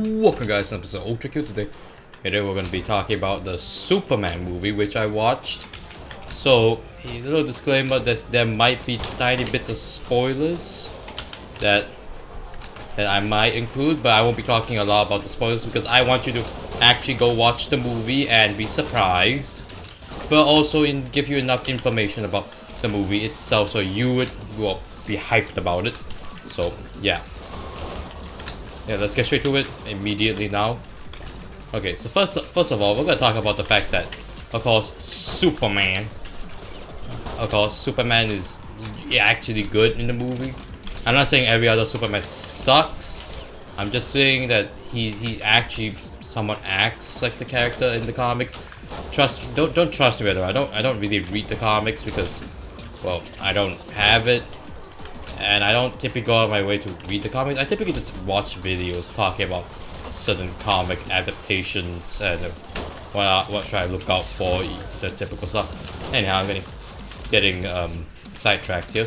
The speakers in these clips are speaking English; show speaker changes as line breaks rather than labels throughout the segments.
Welcome guys to episode Ultra Q today. Today we're going to be talking about the Superman movie which I watched. So, a little disclaimer that there might be tiny bits of spoilers that I might include, but I won't be talking a lot about the spoilers because I want you to actually go watch the movie and be surprised, but also give you enough information about the movie itself so you would be hyped about it. So, yeah. Yeah, let's get straight to it immediately now. Okay, so first of all, we're gonna talk about the fact that, of course, Superman is actually good in the movie. I'm not saying every other Superman sucks. I'm just saying that he actually somewhat acts like the character in the comics. Don't trust me though. I don't really read the comics because, well, I don't have it. And I don't typically go out of my way to read the comics. I typically just watch videos talking about certain comic adaptations and what should I look out for, the typical stuff. Anyhow, I'm getting sidetracked here.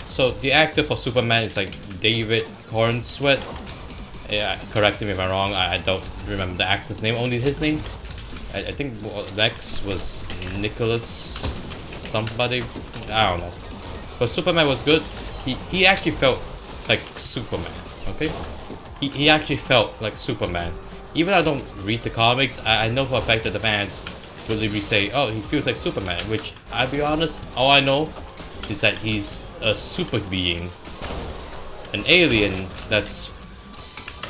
So the actor for Superman is like David Cornsweet. Yeah, correct me if I'm wrong. I don't remember the actor's name. Only his name. I think Lex was Nicholas somebody. I don't know. But Superman was good. He actually felt like Superman, okay? He actually felt like Superman. Even though I don't read the comics, I know for a fact that the fans will literally say, oh, he feels like Superman, which, I'll be honest, all I know is that he's a super being. An alien that's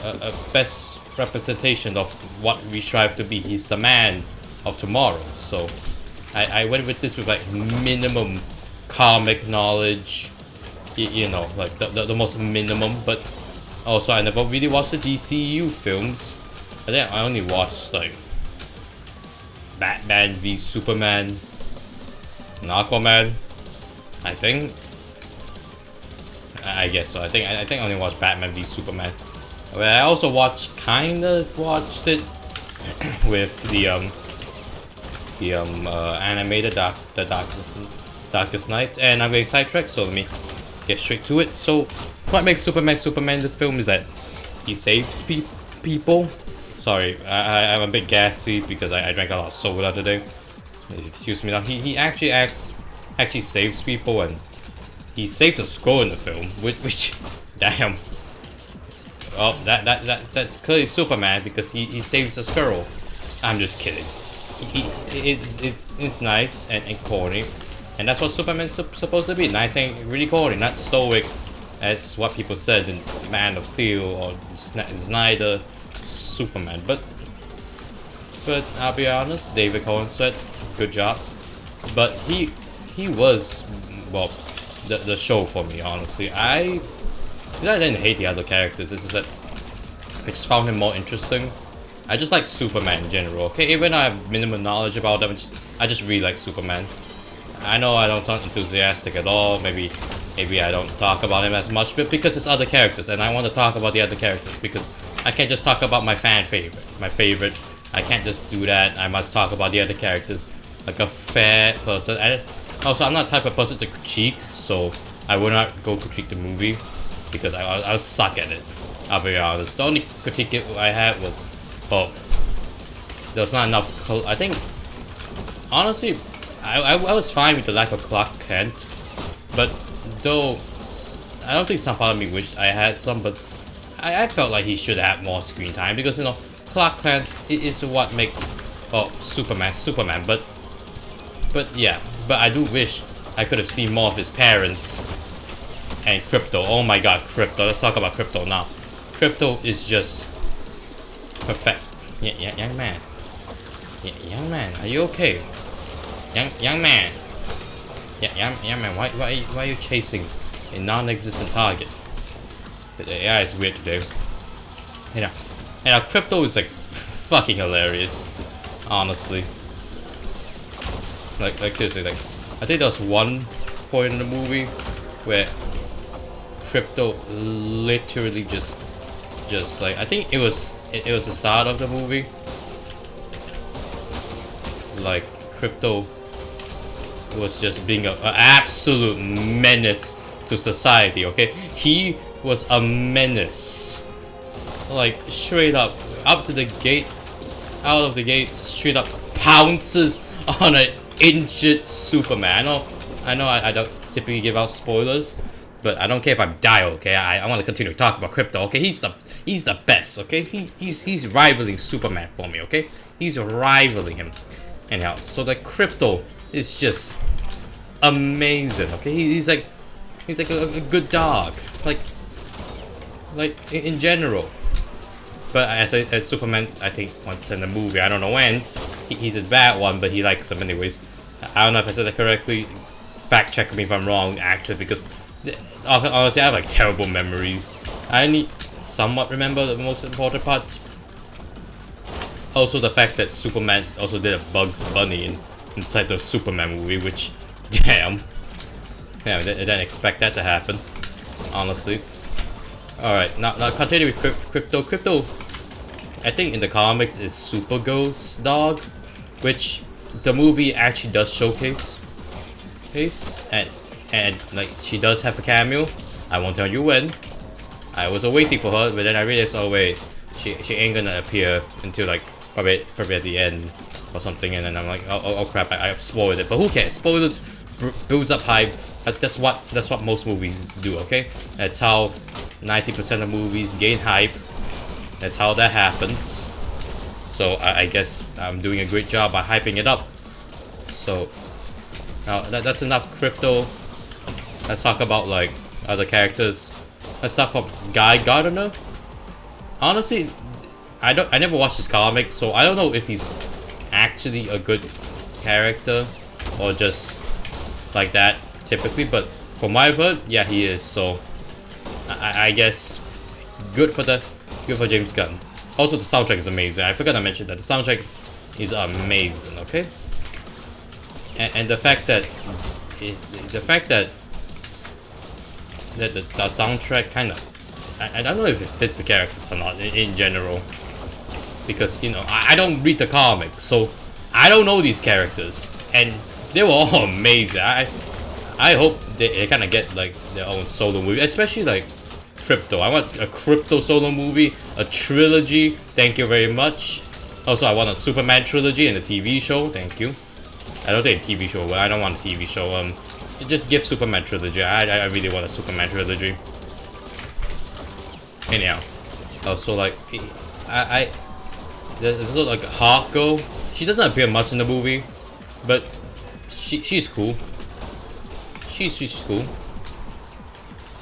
a best representation of what we strive to be. He's the man of tomorrow. So, I went with this with like minimum comic knowledge. You know, like the most minimum, but also I never really watched the DCU films. I think I only watched like Batman v Superman, Aquaman. I think. I guess so. I think I only watched Batman v Superman. But I also watched it with the animated the Darkest Nights, and I'm getting sidetracked, so let me get straight to it. So, what makes Superman the film is that he saves people. Sorry, I'm a bit gassy because I drank a lot of soda today. Excuse me now. He actually saves people, and he saves a skull in the film, which damn. Oh, that's clearly Superman because he saves a squirrel. I'm just kidding. It's nice and corny. And that's what Superman's supposed to be. Nice and really corny, not stoic as what people said in Man of Steel or Snyder Superman. But I'll be honest, David Cornsweet, good job. But he was, well, the show for me, honestly. I didn't hate the other characters, it's just that I just found him more interesting. I just like Superman in general, okay? Even though I have minimum knowledge about them, I just really like Superman. I know I don't sound enthusiastic at all, maybe I don't talk about him as much, but because it's other characters, and I want to talk about the other characters, because I can't just talk about my favorite. I can't just do that. I must talk about the other characters like a fair person. And also, I'm not the type of person to critique, so I will not go critique the movie, because I'll suck at it. I'll be honest. The only critique I had was, well, there was not enough, I think, honestly, I was fine with the lack of Clark Kent, but though I don't think some part of me wished I had some, but I felt like he should have more screen time because, you know, Clark Kent is what makes, well, Superman, but yeah, but I do wish I could have seen more of his parents and Crypto. Oh my god, Crypto, let's talk about Crypto now. Crypto is just perfect. Yeah, young man. Yeah, young man, are you okay? Young man. Yeah, young man. Why are you chasing a non-existent target? Yeah, it's weird to do. You know, Crypto is like fucking hilarious. Honestly. Like seriously, like I think there was one point in the movie where Crypto literally just like, I think it was the start of the movie. Like Crypto was just being an absolute menace to society, okay? He was a menace. like straight up to the gate, out of the gate, straight up pounces on an injured Superman. I know I don't typically give out spoilers, but I don't care if I die, okay? I want to continue to talk about Crypto, okay? He's the best, okay? He's rivaling Superman for me, okay? He's rivaling him. Anyhow, so the Crypto is just amazing, okay? He's like a good dog, like in general. But as Superman, I think once in the movie, I don't know when, he's a bad one, but he likes him anyways. I don't know if I said that correctly. Fact check me if I'm wrong, actually, because honestly, I have like terrible memories. I only somewhat remember the most important parts. Also, the fact that Superman also did a Bugs Bunny inside the Superman movie, which, damn, I didn't expect that to happen, honestly. All right, now continue with Crypto. Crypto, I think in the comics is Supergirl's dog, which the movie actually does showcase. And like she does have a cameo. I won't tell you when. I was waiting for her, but then I realized, oh wait, she ain't gonna appear until like probably at the end or something. And then I'm like, oh crap, I've spoiled it. But who cares? Spoilers builds up hype. That's what most movies do. Okay, that's how 90% of movies gain hype. That's how that happens. So I guess I'm doing a great job by hyping it up. So now that's enough Crypto. Let's talk about like other characters. Let's talk about Guy Gardner. Honestly, I never watched his comic, so I don't know if he's actually a good character or just like that typically. But from what I've heard, yeah, he is. So I guess good for James Gunn. Also, the soundtrack is amazing. I forgot to mention that the soundtrack is amazing. Okay, and the fact that the soundtrack kind of, I don't know if it fits the characters or not in general, because you know I don't read the comics, so I don't know these characters, and they were all amazing. I hope they kind of get like their own solo movie, especially like Crypto. I want a Crypto solo movie, a trilogy. Thank you very much. Also, I want a Superman trilogy and a TV show. Thank you. I don't think a TV show, but I don't want a TV show. Just give Superman trilogy. I really want a Superman trilogy. Anyhow, also like there's also like Hawk Girl. She doesn't appear much in the movie, but she's cool. She's cool.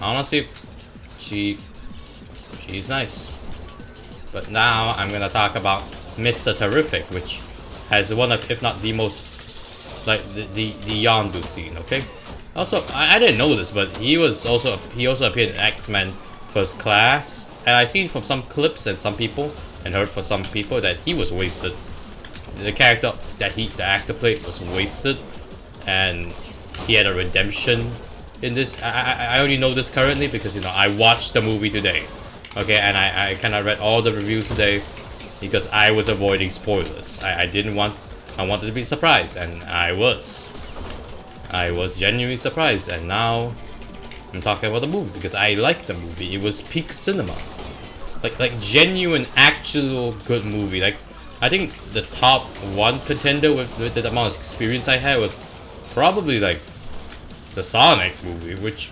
Honestly, she's nice. But now I'm gonna talk about Mr. Terrific, which has one of, if not the most, like the Yondu scene. Okay. Also, I didn't know this, but he also appeared in X-Men First Class, and I seen from some clips and some people, and heard from some people that he was wasted. The character that the actor played was wasted, and he had a redemption in this. I only know this currently because you know I watched the movie today, okay, and I kind of read all the reviews today because I was avoiding spoilers. I wanted to be surprised, and I was genuinely surprised, and now I'm talking about the movie because I liked the movie. It was peak cinema, like genuine, actual good movie. Like I think the top one contender with the amount of experience I had was probably like the Sonic movie, which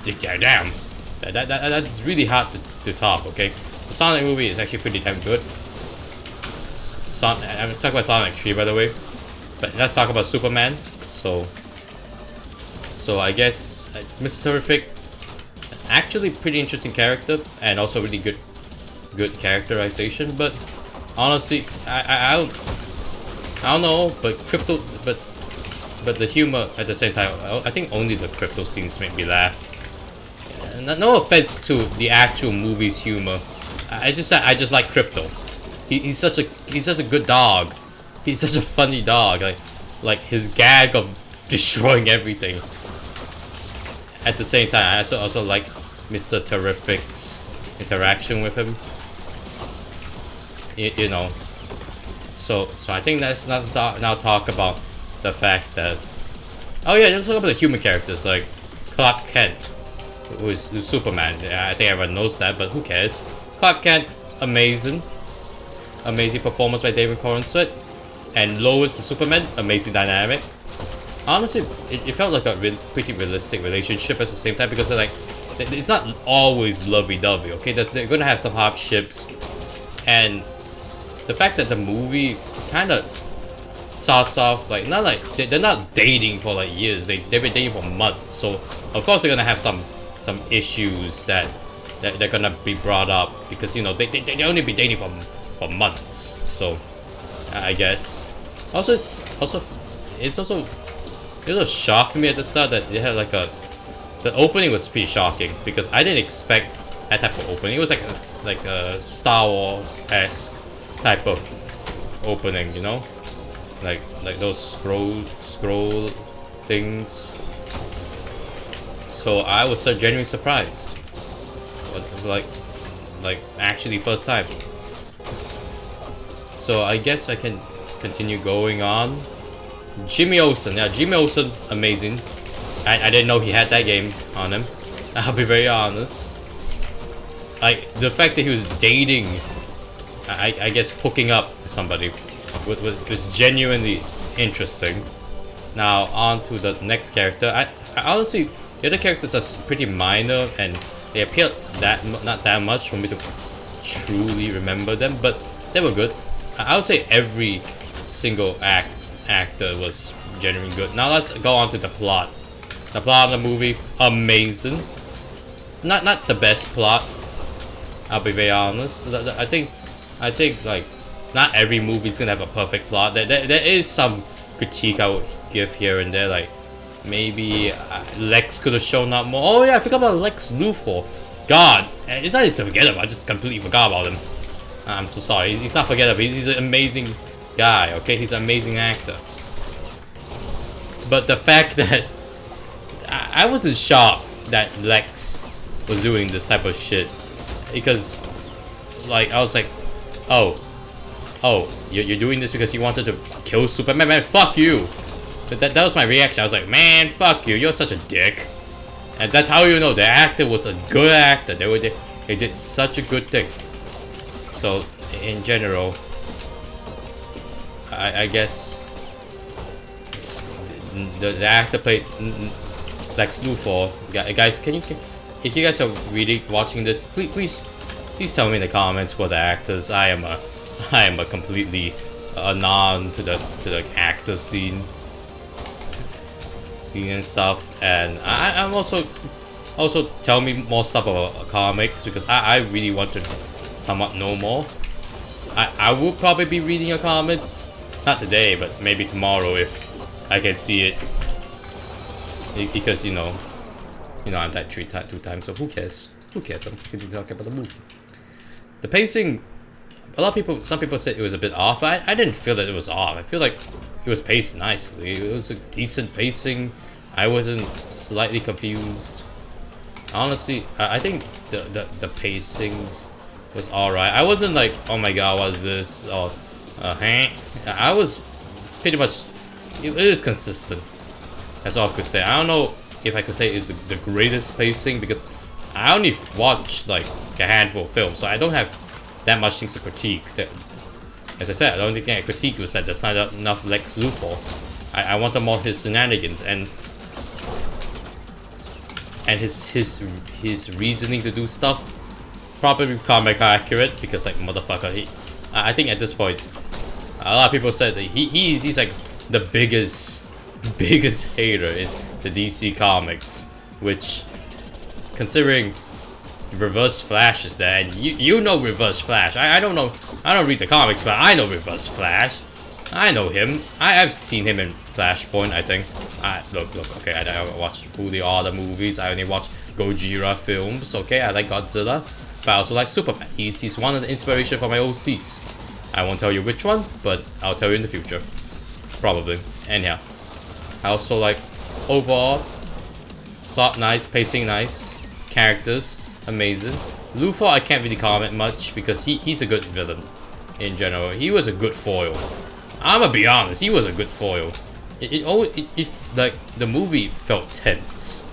damn, that's really hard to top. Okay, the Sonic movie is actually pretty damn good. I'm talking about Sonic 3, by the way, but let's talk about Superman. So I guess Mr. Terrific, actually pretty interesting character, and also really good characterization. But honestly, I don't know, but the humor at the same time, I think only the Crypto scenes make me laugh. No offense to the actual movie's humor, I just like Crypto. He's such a good dog. He's such a funny dog. Like his gag of destroying everything. At the same time, I also like Mr. Terrific's interaction with him. You know. So I think let's now talk about the fact that, oh yeah, let's talk about the human characters like Clark Kent, who's Superman. I think everyone knows that, but who cares? Clark Kent amazing. Amazing performance by David Cornsweet. And Lois the Superman, amazing dynamic. Honestly, it felt like a pretty realistic relationship at the same time because like it's not always lovey-dovey, okay? They're gonna have some hardships, and the fact that the movie kind of starts off like not like they're not dating for like years. They've been dating for months, so of course they're gonna have some issues that they're gonna be brought up because you know they only been dating for months. So I guess also it also shocked me at the start that they had like the opening was pretty shocking because I didn't expect that type of opening. It was like a Star Wars-esque type of opening, you know, like those scroll things. So I was so genuinely surprised, like actually first time. So I guess I can continue going on. Jimmy Olsen, yeah, Jimmy Olsen, amazing. I didn't know he had that game on him. I'll be very honest. Like the fact that he was dating, I guess hooking up with somebody, was genuinely interesting. Now on to the next character. I honestly, the other characters are pretty minor and they appeared not that much for me to truly remember them, but they were good. I would say every single actor was genuinely good. Now let's go on to the plot. The plot of the movie, amazing. Not the best plot, I'll be very honest. I think like not every movie is gonna have a perfect plot. There is some critique I would give here and there, like maybe Lex could have shown up more. Oh yeah, I forgot about Lex Luthor. God, it's not just forgettable. I just completely forgot about him. I'm so sorry. He's not forgettable. He's an amazing guy. Okay, he's an amazing actor. But the fact that I wasn't shocked that Lex was doing this type of shit, because like I was like, oh, you're doing this because you wanted to kill Superman? Man, fuck you. That was my reaction. I was like, man, fuck you. You're such a dick. And that's how you know the actor was a good actor. They did such a good thing. So in general, I guess the actor played Lex Luthor. Guys, if you guys are really watching this, please tell me in the comments what the actors. I am a completely non to the actor scene and stuff, and I'm also tell me more stuff about comics because I really want to somewhat know more. I will probably be reading your comments, not today, but maybe tomorrow if I can see it, because you know I'm that 2 times, so who cares? I'm going to talk about the movie. The pacing, some people said it was a bit off. I didn't feel that it was off. I feel like it was paced nicely. It was a decent pacing. I wasn't slightly confused. Honestly, I think the pacings was alright. I wasn't like, oh my god, what's this? Or, I was pretty much, it is consistent. That's all I could say. I don't know if I could say it's the greatest pacing because I only watched like a handful of films, so I don't have that much things to critique. As I said, the only thing I critiqued was that there's not enough Lex Luthor. I wanted more his shenanigans and his reasoning to do stuff. Probably comic accurate because like motherfucker, I think at this point a lot of people said that he's like the biggest hater in the DC comics, which considering Reverse Flash is there, and you know Reverse Flash. I don't know, I don't read the comics, but I know Reverse Flash. I know him. I've seen him in Flashpoint, I think. Look, okay, I haven't watched fully all the movies. I only watched Gojira films, okay? I like Godzilla, but I also like Superman. He's one of the inspiration for my OCs. I won't tell you which one, but I'll tell you in the future. Probably. Anyhow. I also like, overall, plot nice, pacing nice, characters amazing. Luthor I can't really comment much because he's a good villain in general. He was a good foil. I'm gonna be honest, he was a good foil. It like the movie felt tense.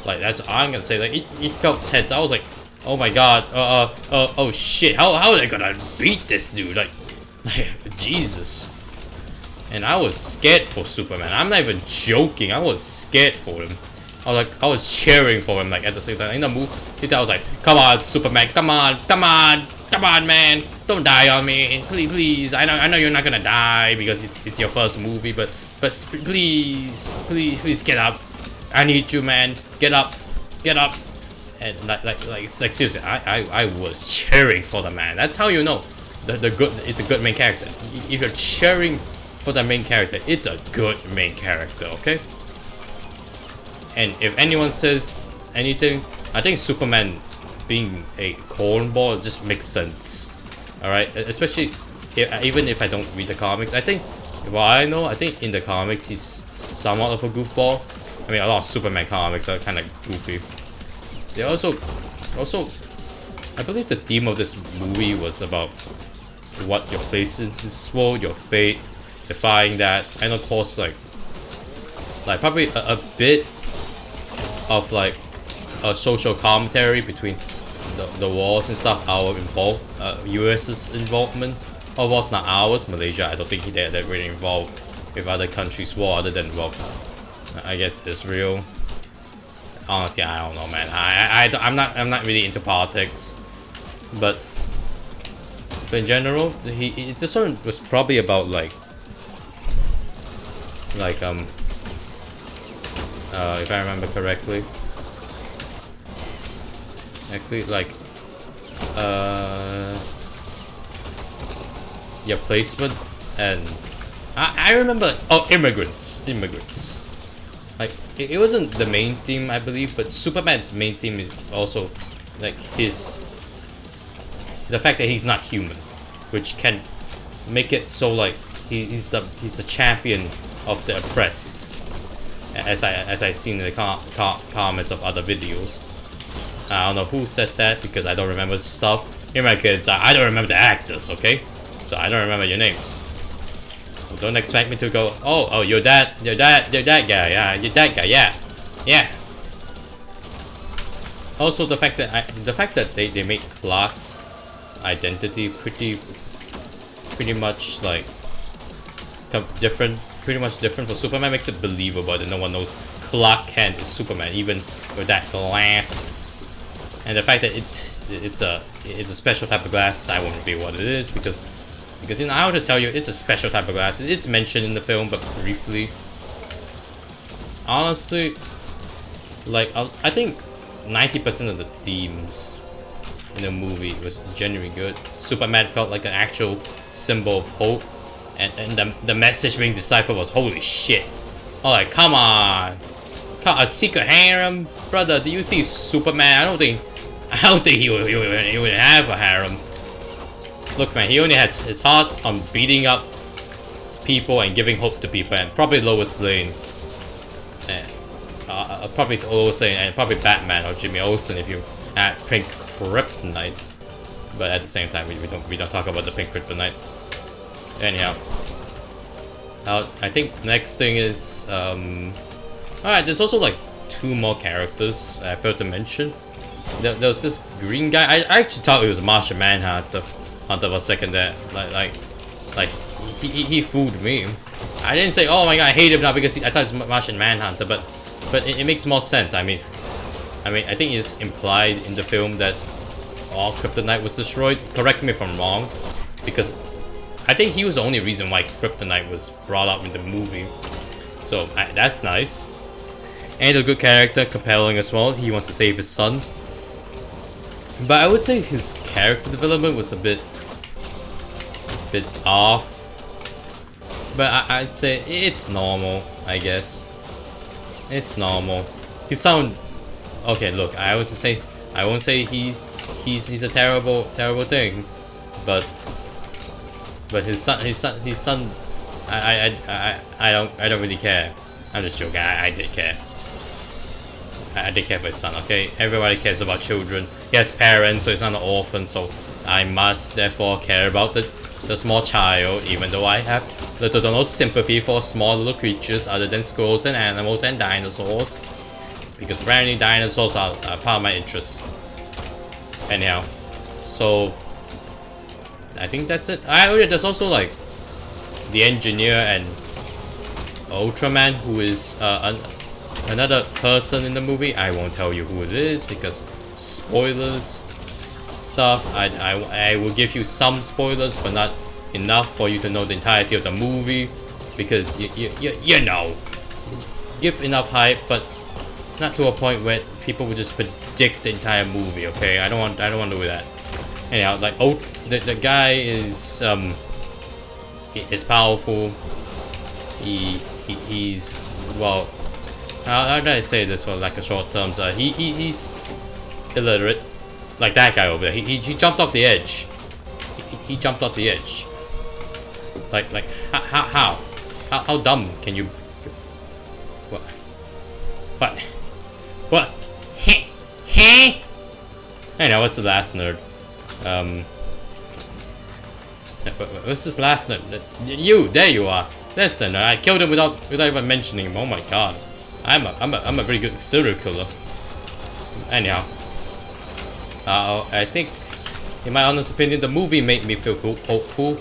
Like that's all I'm gonna say. Like it felt tense. I was like, Oh my god. Oh shit. How are they gonna beat this dude? Like Jesus. And I was scared for Superman. I'm not even joking. I was scared for him. I was cheering for him like at the same time. In the movie, I was like, come on, Superman, come on, come on, come on, man. Don't die on me. Please, please. I know you're not gonna die because it's your first movie, but please, please, please get up. I need you, man. Get up. Get up. And like seriously, I was cheering for the man. That's how you know it's a good main character. If you're cheering for the main character, it's a good main character, okay? And if anyone says anything, I think Superman being a cornball just makes sense. Alright? Especially even if I don't read the comics. I think, well, I know, I think in the comics he's somewhat of a goofball. I mean, a lot of Superman comics are kind of goofy. They also, I believe the theme of this movie was about what your place in this world, your fate, defying that, and of course, like probably a bit of like a social commentary between the wars and stuff. Our US's involvement. Or was not ours, Malaysia. I don't think they're really involved with other countries' war other than, well, I guess Israel. Honestly, I don't know, man. I'm not really into politics, but in general, this one was probably about like if I remember correctly, actually like yeah, placement, and I remember, oh, immigrants. Like it wasn't the main theme, I believe, but Superman's main theme is also like the fact that he's not human, which can make it so like he's the champion of the oppressed, as I seen in the comments of other videos. I don't know who said that because I don't remember stuff. Here, my kids, I don't remember the actors, okay? So I don't remember your names. So don't expect me to go, oh, you're that guy, yeah, you're that guy, yeah. Also, the fact that they make Clark's identity pretty much like pretty much different for Superman makes it believable that no one knows Clark Kent is Superman, even with that glasses. And the fact that it's a special type of glasses, I won't reveal what it is because you know, I'll just tell you it's a special type of glasses. It's mentioned in the film, but briefly. Honestly, like I think 90% of the themes in the movie was genuinely good. Superman felt like an actual symbol of hope, and the message being deciphered was holy shit. Oh, like come on, a secret harem, brother. Do you see Superman? I don't think he would have a harem. Look, man, he only has his heart on beating up people and giving hope to people, and probably Lois Lane, and probably Lois Lane, and probably Batman or Jimmy Olsen if you add Pink Kryptonite. But at the same time, we don't talk about the Pink Kryptonite. Anyhow, I think next thing is all right. There's also like 2 more characters I failed to mention. There was this green guy. I actually thought it was Martian Manhunter for a second there. Like he fooled me. I didn't say, oh my god, I hate him now because I thought it was Martian Manhunter, but it makes more sense. I mean, I think it's implied in the film that all Kryptonite was destroyed. Correct me if I'm wrong, because I think he was the only reason why Kryptonite was brought up in the movie. So that's nice. And a good character, compelling as well. He wants to save his son. But I would say his character development was a bit off. But I'd say it's normal, I guess. It's normal. He sound okay. Look, I won't say he's a terrible thing, but his son. I don't really care. I'm just joking. I did care. I did care for his son. Okay, everybody cares about children. He has parents, so he's not an orphan. So I must therefore care about the small child, even though I have little to no sympathy for small little creatures other than squirrels and animals and dinosaurs, because apparently dinosaurs are part of my interests. Anyhow, so I think that's it. Oh yeah, there's also like the engineer and Ultraman, who is another person in the movie. I won't tell you who it is because spoilers stuff. I will give you some spoilers, but not enough for you to know the entirety of the movie, because you know, give enough hype, but not to a point where people will just predict the entire movie. Okay, I don't want to do that. Anyhow, like, oh, the guy is powerful. He's, well, how do I say this for like a short term? He's illiterate, like that guy over there. He jumped off the edge. He jumped off the edge. Like how dumb can you? What? Hey. Anyway, what's the last nerd? What's this last nerd? You, there you are. That's the nerd. I killed him without even mentioning him. Oh my god, I'm a pretty good serial killer. Anyhow, I think, in my honest opinion, the movie made me feel hopeful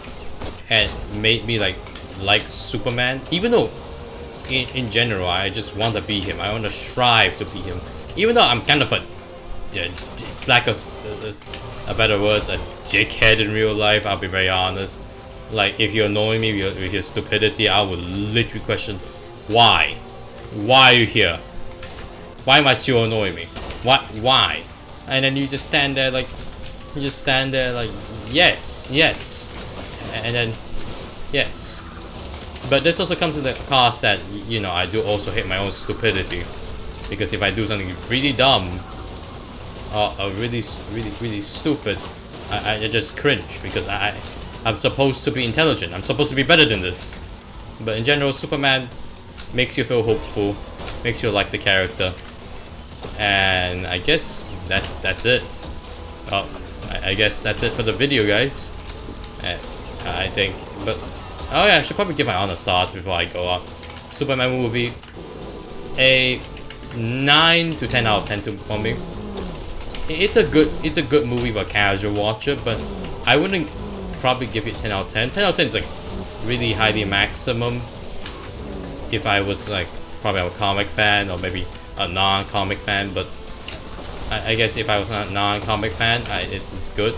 and made me like Superman, even though in general I just want to be him. I want to strive to be him, even though I'm kind of it's lack of a better words, a dickhead in real life. I'll be very honest. Like, if you annoy me with your stupidity, I will literally question why are you here? Why must you annoy me? Why? And then you just stand there like yes, and then yes. But this also comes in the cost that, you know, I do also hate my own stupidity, because if I do something really dumb or really stupid, I just cringe, because I'm supposed to be intelligent. I'm supposed to be better than this. But in general, Superman makes you feel hopeful, makes you like the character, and I guess that's it. Well, I guess that's it for the video, guys. I think, but oh yeah, I should probably give my honest thoughts before I go on. Superman movie, a 9 to 10 out of 10 for me. It's a good movie for a casual watcher, but I wouldn't probably give it 10 out of 10. 10 out of 10 is like really highly maximum. If I was like probably a comic fan, or maybe a non-comic fan, but I guess if I was not a non-comic fan, it's good.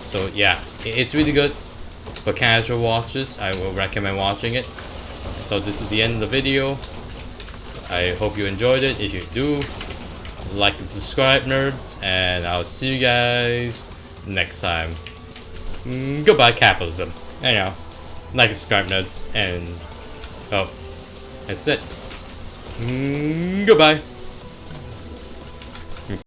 So yeah, it's really good for casual watchers. I will recommend watching it. So this is the end of the video. I hope you enjoyed it. If you do, like and subscribe, nerds, and I'll see you guys next time. Goodbye, capitalism. Anyhow, like and subscribe, nerds, and oh, that's it. Goodbye.